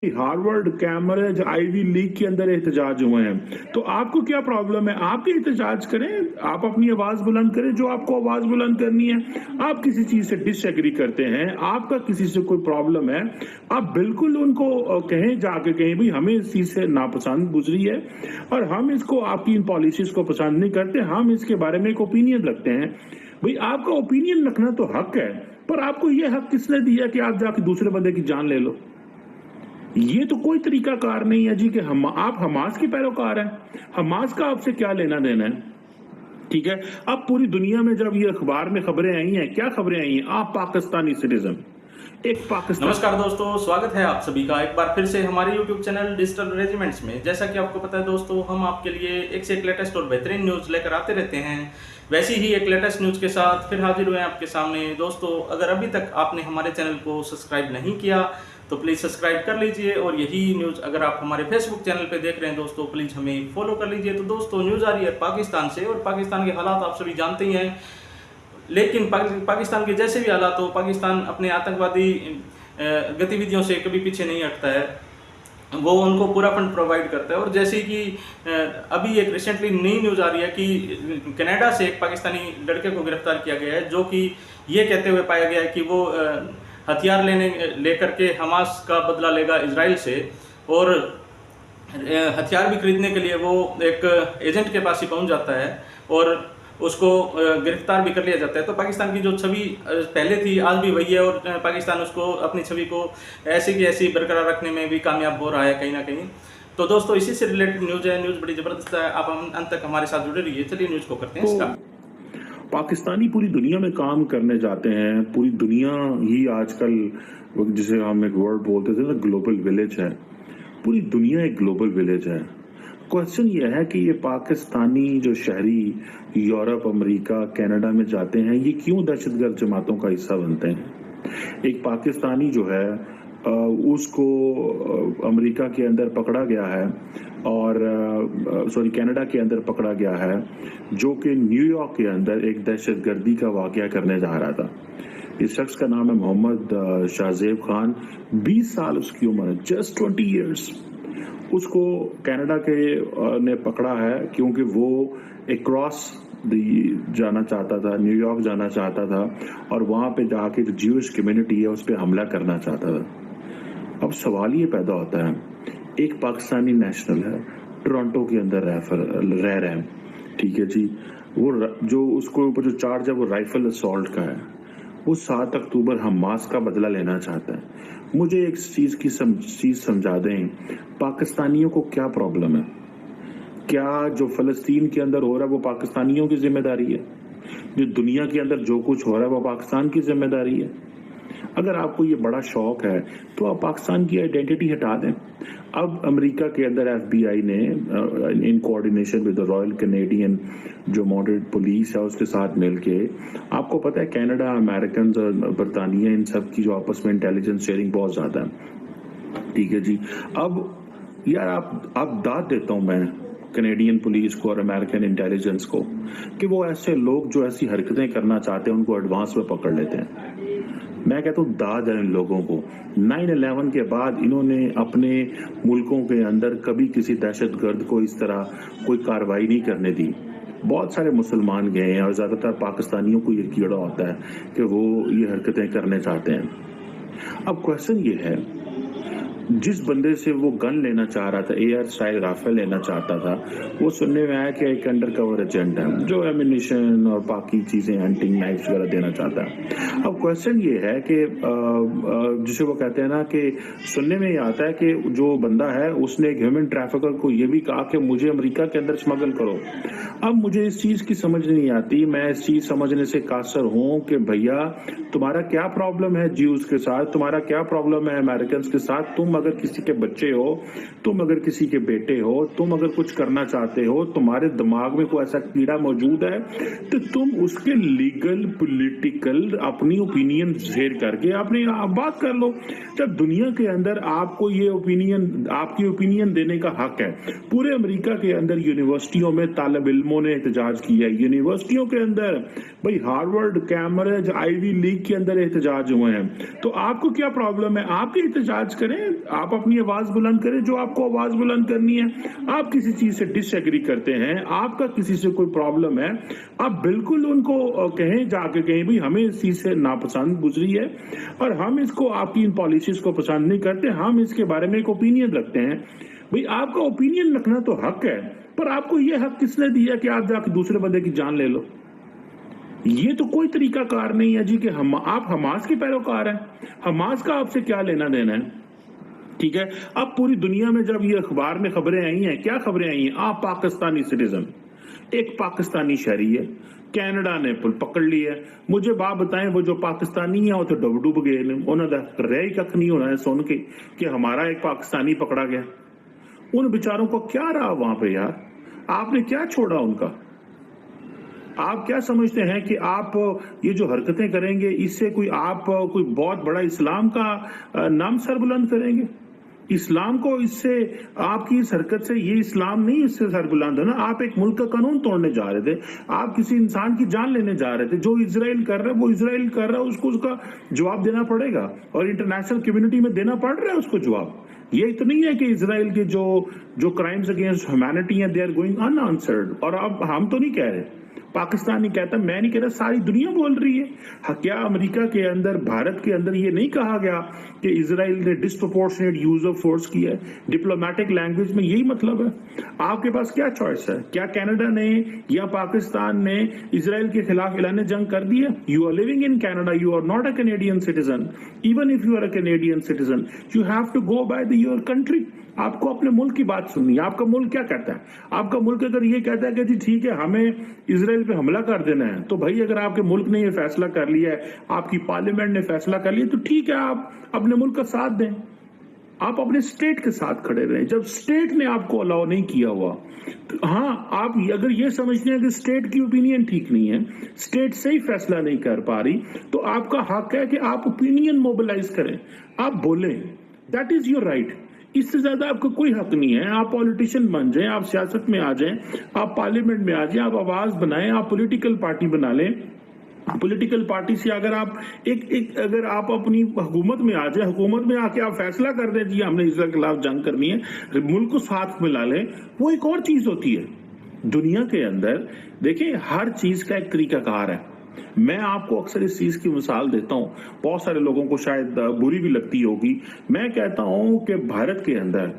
Harvard, Cambridge, ivy league के अंदर एहतजाज हुए हैं, तो आपको क्या प्रॉब्लम है? आप भी एहतजाज करें, आप अपनी आवाज बुलंद करें जो आपको आवाज बुलंद करनी है। आप किसी चीज से डिसएग्री करते हैं, आपका किसी से कोई प्रॉब्लम है, आप बिल्कुल उनको कहें, जाके कहें भाई हमें इस चीज से नापसंद गुजरी है और हम इसको, आपकी इन पॉलिसीज को पसंद नहीं करते, हम इसके बारे में एक ओपिनियन रखते हैं। भाई आपका ओपिनियन रखना तो हक है, पर आपको ये हक किसने दिया कि आप जाके दूसरे बंदे की जान ले लो? ये तो कोई तरीका कार नहीं है जी कि आप हमास के पैरोकार हैं। हमास का आपसे क्या लेना देना है? ठीक है, अब पूरी दुनिया में जब ये अखबार में खबरें आई हैं, क्या खबरें आई हैं? आप पाकिस्तानी सिटीजन, एक पाकिस्तान। नमस्कार दोस्तों, स्वागत है आप सभी का एक बार फिर से हमारे YouTube चैनल डिजिटल रेजिमेंट्स में। जैसा कि आपको पता है दोस्तों, हम आपके लिए एक से एक लेटेस्ट और बेहतरीन न्यूज़ लेकर आते रहते हैं। वैसी ही एक लेटेस्ट न्यूज़ के साथ फिर हाजिर हुए हैं आपके सामने। दोस्तों, अगर अभी तक आपने हमारे चैनल को सब्सक्राइब नहीं किया तो प्लीज़ सब्सक्राइब कर लीजिए, और यही न्यूज़ अगर आप हमारे फेसबुक चैनल पे देख रहे हैं दोस्तों, प्लीज़ हमें फॉलो कर लीजिए। तो दोस्तों, न्यूज़ आ रही है पाकिस्तान से, और पाकिस्तान के हालात आप सभी जानते ही हैं। लेकिन पाकिस्तान के जैसे भी हालात हो, पाकिस्तान अपने आतंकवादी गतिविधियों से कभी पीछे नहीं हटता है। वो उनको पूरा फंड प्रोवाइड करता है। और जैसे कि अभी एक रिसेंटली नई न्यूज़ आ रही है कि कनाडा से एक पाकिस्तानी लड़के को गिरफ्तार किया गया है, जो कि ये कहते हुए पाया गया है कि वो हथियार लेकर के हमास का बदला लेगा इजराइल से, और हथियार भी खरीदने के लिए वो एक एजेंट के पास ही पहुंच जाता है और उसको गिरफ्तार भी कर लिया जाता है। तो पाकिस्तान की जो छवि पहले थी, आज भी वही है, और पाकिस्तान उसको अपनी छवि को ऐसी की ऐसी बरकरार रखने में भी कामयाब हो रहा है कहीं ना कहीं। तो दोस्तों, इसी से रिलेटेड न्यूज़ है, न्यूज़ बड़ी ज़बरदस्त है। आप अंत तक हमारे साथ जुड़े रहिए। चलिए न्यूज़ को करते हैं स्टार्ट। पाकिस्तानी पूरी दुनिया में काम करने जाते हैं। पूरी दुनिया ही आजकल, जिसे हम एक वर्ड बोलते थे ना, ग्लोबल विलेज है। पूरी दुनिया एक ग्लोबल विलेज है। क्वेश्चन ये है कि ये पाकिस्तानी जो शहरी यूरोप, अमेरिका, कनाडा में जाते हैं, ये क्यों दहशतगर्द जमातों का हिस्सा बनते हैं? एक पाकिस्तानी जो है उसको अमेरिका के अंदर पकड़ा गया है, और कनाडा के अंदर पकड़ा गया है, जो कि न्यूयॉर्क के अंदर एक दहशतगर्दी का वाकया करने जा रहा था। इस शख्स का नाम है मोहम्मद शाहजेब खान। 20 साल उसकी उम्र है, जस्ट 20 ईयर्स। उसको कनाडा के ने पकड़ा है क्योंकि वो अक्रॉस जाना चाहता था, न्यूयॉर्क जाना चाहता था, और वहां पे जाके जो ज्यूइश कम्युनिटी है उस पर हमला करना चाहता था। अब सवाल ये पैदा होता है, एक पाकिस्तानी नेशनल है, टोरंटो के अंदर रह रहे हैं, ठीक है जी। वो जो उसको ऊपर जो चार्ज है वो राइफल असॉल्ट का है। वो 7 अक्टूबर हमास का बदला लेना चाहता है। मुझे एक चीज समझा दें, पाकिस्तानियों को क्या प्रॉब्लम है? क्या जो फलस्तीन के अंदर हो रहा है वो पाकिस्तानियों की जिम्मेदारी है? जो दुनिया के अंदर जो कुछ हो रहा है वो पाकिस्तान की जिम्मेदारी है? अगर आपको ये बड़ा शौक है तो आप पाकिस्तान की आइडेंटिटी हटा दें। अब अमेरिका के अंदर FBI ने in coordination with the royal Canadian जो मॉडरेट पुलिस है उसके साथ मिलके, आपको पता है कनाडा, अमेरिकन और बरतानिया, इन सब की जो आपस में इंटेलिजेंस शेयरिंग बहुत ज्यादा है, ठीक है जी। अब यार आप दाद देता हूं मैं कैनेडियन पुलिस को और अमेरिकन इंटेलिजेंस को कि वो ऐसे लोग जो ऐसी हरकतें करना चाहते हैं उनको एडवांस में पकड़ लेते हैं। मैं कहता हूँ दाद है इन लोगों को। 9/11 के बाद इन्होंने अपने मुल्कों के अंदर कभी किसी दहशतगर्द को इस तरह कोई कार्रवाई नहीं करने दी। बहुत सारे मुसलमान गए हैं और ज्यादातर पाकिस्तानियों को ये कीड़ा होता है कि वो ये हरकतें करने चाहते हैं। अब क्वेश्चन ये है, जिस बंदे से वो गन लेना चाह रहा था, एयर स्टाइल राइफल लेना चाहता था, वो सुनने में आया कि एक अंडर कवर एजेंट है जो एमिनिशन और बाकी चीजें, हंटिंग नाइफ्स वगैरह देना चाहता है। अब क्वेश्चन ये है कि जिसे वो कहते हैं ना, कि सुनने में ये आता है कि जो बंदा है उसने एक ह्यूमन ट्रैफिकर को ये भी कहा कि मुझे अमेरिका के अंदर स्मगल करो। अब मुझे इस चीज की समझ नहीं आती, मैं इस चीज समझने से कासर हूं कि भैया तुम्हारा क्या प्रॉब्लम है ज्यूज के साथ, तुम्हारा क्या प्रॉब्लम है अमेरिकन के साथ? तुम अगर किसी के बच्चे हो, तुम अगर किसी के बेटे हो, तुम अगर कुछ करना चाहते हो, तुम्हारे दिमाग में कोई ऐसा कीड़ा मौजूद है, तो तुम उसके लीगल पॉलिटिकल अपनी ओपिनियन शेयर करके अपनी बात कर लो। जब दुनिया के अंदर आपको ये ओपिनियन, आपकी ओपिनियन देने का हक है। पूरे अमेरिका के अंदर यूनिवर्सिटियों में तालिब इल्मों ने एहतजाज किया है। यूनिवर्सिटियों के अंदर भाई हार्वर्ड, कैम्ब्रिज, आईवी लीग के अंदर एहतजाज हुए हैं, तो आपको क्या प्रॉब्लम है? आप भी एहतजाज करें, आप अपनी आवाज बुलंद करें जो आपको आवाज बुलंद करनी है। आप किसी चीज से डिसएग्री करते हैं, आपका किसी से कोई प्रॉब्लम है, आप बिल्कुल उनको कहें, जाके कहें भाई हमें इस चीज से नापसंद गुजरी है और हम इसको, आपकी इन पॉलिसीज को पसंद नहीं करते, हम इसके बारे में एक ओपिनियन रखते हैं। भाई आपका ओपिनियन रखना तो हक है, पर आपको ये हक किसने दिया कि आप जाके दूसरे बंदे की जान ले लो? ये तो कोई तरीका कार नहीं है जी कि आप हमास के पैरोकार हैं। हमास का आपसे क्या लेना देना है? ठीक है, अब पूरी दुनिया में जब ये अखबार में खबरें आई हैं, क्या खबरें आई हैं? आप पाकिस्तानी सिटीजन, एक पाकिस्तानी शहरी है, कनाडा ने पकड़ लिया है। मुझे बात बताएं, वो जो पाकिस्तानी है वो तो डुब गए ने, उन्होंने रह कख नहीं होना है सुन के कि हमारा एक पाकिस्तानी पकड़ा गया। उन बेचारों को क्या रहा वहां पे यार? आपने क्या छोड़ा उनका? आप क्या समझते हैं कि आप ये जो हरकतें करेंगे इससे आप कोई बहुत बड़ा इस्लाम का नाम सरबुलंद करेंगे? इस्लाम को इससे, आपकी इस हरकत से ये इस्लाम नहीं इससे सरबुलंद है ना। आप एक मुल्क का कानून तोड़ने जा रहे थे, आप किसी इंसान की जान लेने जा रहे थे। जो इजराइल कर रहा है वो इजराइल कर रहा है, उसको उसका जवाब देना पड़ेगा और इंटरनेशनल कम्युनिटी में देना पड़ रहा है उसको जवाब। ये तो नहीं है कि इजराइल के जो क्राइम्स अगेंस्ट ह्यूमैनिटी हैं दे आर गोइंग अनआंसर्ड। और अब हम तो नहीं कह रहे, पाकिस्तान नहीं कहता, मैं नहीं कह रहा, सारी दुनिया बोल रही है। क्या अमेरिका के अंदर, भारत के अंदर ये नहीं कहा गया कि इजराइल ने डिस्प्रोपोर्शनेट यूज ऑफ फोर्स किया है? डिप्लोमेटिक लैंग्वेज में यही मतलब है। आपके पास क्या चॉइस है? क्या कनाडा ने या पाकिस्तान ने इजराइल के खिलाफ ऐलान जंग कर दिया? You are living in Canada, you are not a Canadian citizen. Even if you are a Canadian citizen, you have to go by the your country. आपको अपने मुल्क की बात सुननी है। आपका मुल्क क्या कहता है? आपका मुल्क अगर ये कहता है कि जी ठीक है हमें इजराइल पे हमला कर देना है, तो भाई अगर आपके मुल्क ने ये फैसला कर लिया है, आपकी पार्लियामेंट ने फैसला कर लिया, तो ठीक है आप अपने मुल्क का साथ दें, आप अपने स्टेट के साथ खड़े रहें। जब स्टेट ने आपको अलाउ नहीं किया हुआ, तो हाँ, आप अगर ये समझते हैं कि स्टेट की ओपिनियन ठीक नहीं है, स्टेट सही फैसला नहीं कर पा रही, तो आपका हक है कि आप ओपिनियन मोबिलाइज करें, आप बोलें, दैट इज योर राइट। इससे ज्यादा आपका कोई हक नहीं है। आप पॉलिटिशियन बन जाएं, आप सियासत में आ जाएं, आप पार्लियामेंट में आ जाएं, आप आवाज बनाएं, आप पॉलिटिकल पार्टी बना लें। पॉलिटिकल पार्टी से अगर आप अगर आप अपनी हुकूमत में आ जाए, हुकूमत में आके आप फैसला कर दें जी हमने इसराइल के खिलाफ जंग करनी है, मुल्क को साथ मिला लें, वो एक और चीज होती है। दुनिया के अंदर देखिए हर चीज का एक तरीकाकार है। मैं आपको अक्सर इस चीज की मिसाल देता हूं, बहुत सारे लोगों को शायद बुरी भी लगती होगी। मैं कहता हूं कि भारत के अंदर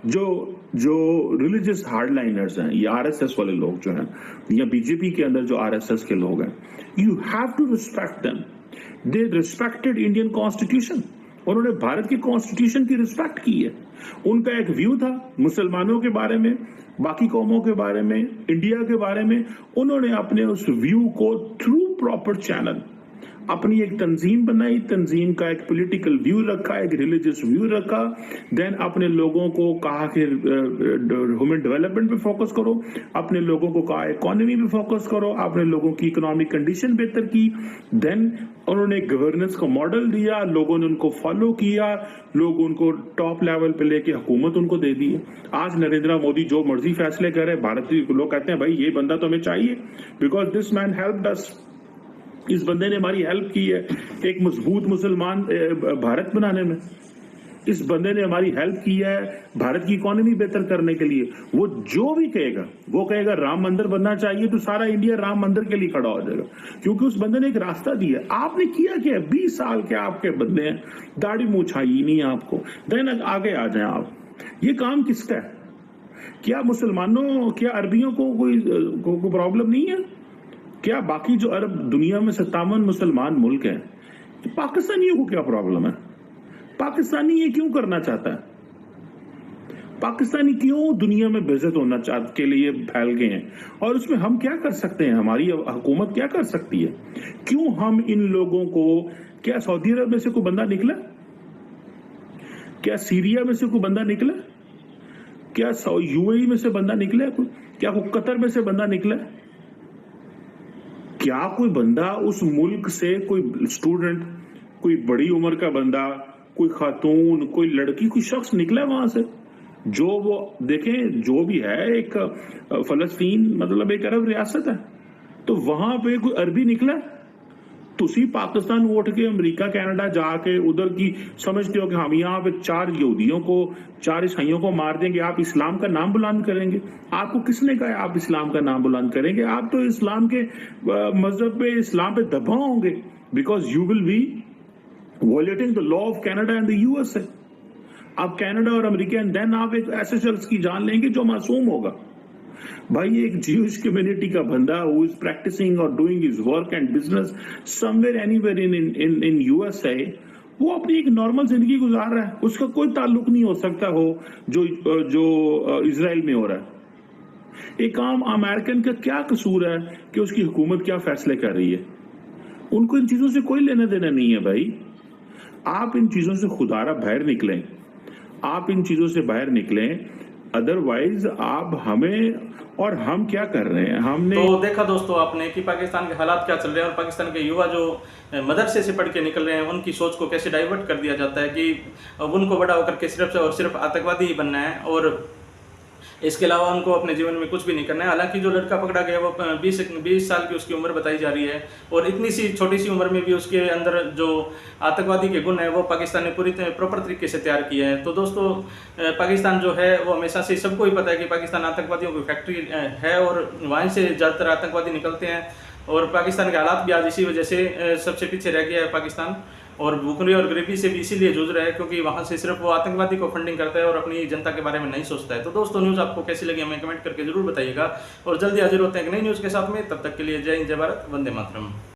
जो रिलीजियस हार्डलाइनर्स हैं, ये आरएसएस वाले लोग जो हैं, या बीजेपी के अंदर जो आरएसएस के लोग हैं, you have to respect them. They respected Indian constitution. उन्होंने भारत की कॉन्स्टिट्यूशन की रिस्पेक्ट की है। उनका एक व्यू था मुसलमानों के बारे में, बाकी कौमों के बारे में, इंडिया के बारे में। उन्होंने अपने उस व्यू को थ्रू प्रॉपर चैनल अपनी एक तंजीम बनाई, तंजीम का एक पॉलिटिकल व्यू रखा, एक रिलीजियस व्यू रखा, देन अपने लोगों को कहा कि ह्यूमन डेवलपमेंट पे फोकस करो, अपने लोगों को कहा इकोनॉमी पे फोकस करो, अपने लोगों की इकोनॉमिक कंडीशन बेहतर की, देन उन्होंने गवर्नेंस का मॉडल दिया, लोगों ने उनको फॉलो किया, लोग उनको टॉप लेवल पे लेके हुकूमत उनको दे दी। आज नरेंद्र मोदी जो मर्जी फैसले करे, भारतीय लोग कहते हैं भाई ये बंदा तो हमें चाहिए, बिकॉज दिस मैन हेल्प्ड अस। इस बंदे ने हमारी हेल्प की है एक मजबूत मुसलमान भारत बनाने में। इस बंदे ने हमारी हेल्प की है भारत की इकोनॉमी बेहतर करने के लिए। वो जो भी कहेगा, वो कहेगा राम मंदिर बनना चाहिए, तो सारा इंडिया राम मंदिर के लिए खड़ा हो जाएगा, क्योंकि उस बंदे ने एक रास्ता दिया। आपने किया क्या? 20 साल के आपके बंदे हैं, दाढ़ी मूंछ आई नहीं आपको, देन आगे आ जाए आप। ये काम किसका है? क्या मुसलमानों, क्या अरबियों को कोई प्रॉब्लम नहीं है? क्या बाकी जो अरब दुनिया में 57 मुसलमान मुल्क हैं, तो पाकिस्तानियों को क्या प्रॉब्लम है? पाकिस्तानी ये क्यों करना चाहता है? पाकिस्तानी क्यों दुनिया में बेइज्जत होना के लिए फैल गए हैं? और उसमें हम क्या कर सकते हैं? हमारी हुकूमत क्या कर सकती है? क्यों हम इन लोगों को, क्या सऊदी अरब में से कोई बंदा निकला? क्या सीरिया में से कोई बंदा निकला? क्या यूएई में से बंदा निकला? क्या कतर में से बंदा निकला? क्या कोई बंदा उस मुल्क से, कोई स्टूडेंट, कोई बड़ी उम्र का बंदा, कोई खातून, कोई लड़की, कोई शख्स निकला वहां से? जो वो देखें, जो भी है, एक फलस्तीन मतलब एक अरब रियासत है, तो वहां पे कोई अरबी निकला? तुसी पाकिस्तान उठ के अमेरिका कनाडा जाके उधर की समझते हो कि हम यहाँ पे 4 यहूदियों को 4 ईसाइयों को मार देंगे, आप इस्लाम का नाम बुलंद करेंगे? आपको किसने कहा आप इस्लाम का नाम बुलंद करेंगे? आप तो इस्लाम के मजहब पे, इस्लाम पे दबा होंगे, because you will be violating the law of Canada and the USA. आप कनाडा और अमेरिका एंड देन आप एक ऐसे शख्स की जान लेंगे जो मासूम होगा। भाई एक ज्यूइश कम्युनिटी का बंदा हु इज प्रैक्टिसिंग और doing his work and business somewhere anywhere in USA, वो अपनी एक नॉर्मल जिंदगी गुजार रहा है, उसका कोई ताल्लुक नहीं हो सकता हो जो इजराइल में हो रहा है। एक आम अमेरिकन का क्या कसूर है कि उसकी हुकूमत क्या फैसले कर रही है? उनको इन चीजों से कोई लेना देना नहीं है भाई। आप इन चीजों से खुदारा बाहर निकलें, आप इन चीजों से बाहर निकलें, अदरवाइज आप हमें और हम क्या कर रहे हैं हमने। तो देखा दोस्तों आपने कि पाकिस्तान के हालात क्या चल रहे हैं और पाकिस्तान के युवा जो मदरसे से पढ़ के निकल रहे हैं उनकी सोच को कैसे डाइवर्ट कर दिया जाता है कि उनको बड़ा होकर के सिर्फ और सिर्फ आतंकवादी ही बनना है और इसके अलावा उनको अपने जीवन में कुछ भी नहीं करना है। हालांकि जो लड़का पकड़ा गया वो 20 साल की उसकी उम्र बताई जा रही है और इतनी सी छोटी सी उम्र में भी उसके अंदर जो आतंकवादी के गुण है वो पाकिस्तान ने पूरी प्रॉपर तरीके से तैयार किया है। तो दोस्तों पाकिस्तान जो है वो हमेशा से सबको ही पता है कि पाकिस्तान आतंकवादियों की फैक्ट्री है और वहीं से ज़्यादातर आतंकवादी निकलते हैं और पाकिस्तान के हालात भी आज इसी वजह से सबसे पीछे रह गया है पाकिस्तान और भूखमरी और गरीबी से भी इसीलिए जूझ रहा है क्योंकि वहाँ से सिर्फ वो आतंकवादी को फंडिंग करता है और अपनी जनता के बारे में नहीं सोचता है। तो दोस्तों न्यूज़ आपको कैसी लगी हमें कमेंट करके जरूर बताइएगा और जल्दी हाजिर होते हैं एक नई न्यूज़ के साथ में। तब तक के लिए जय हिंद, जय भारत, वंदे मातरम।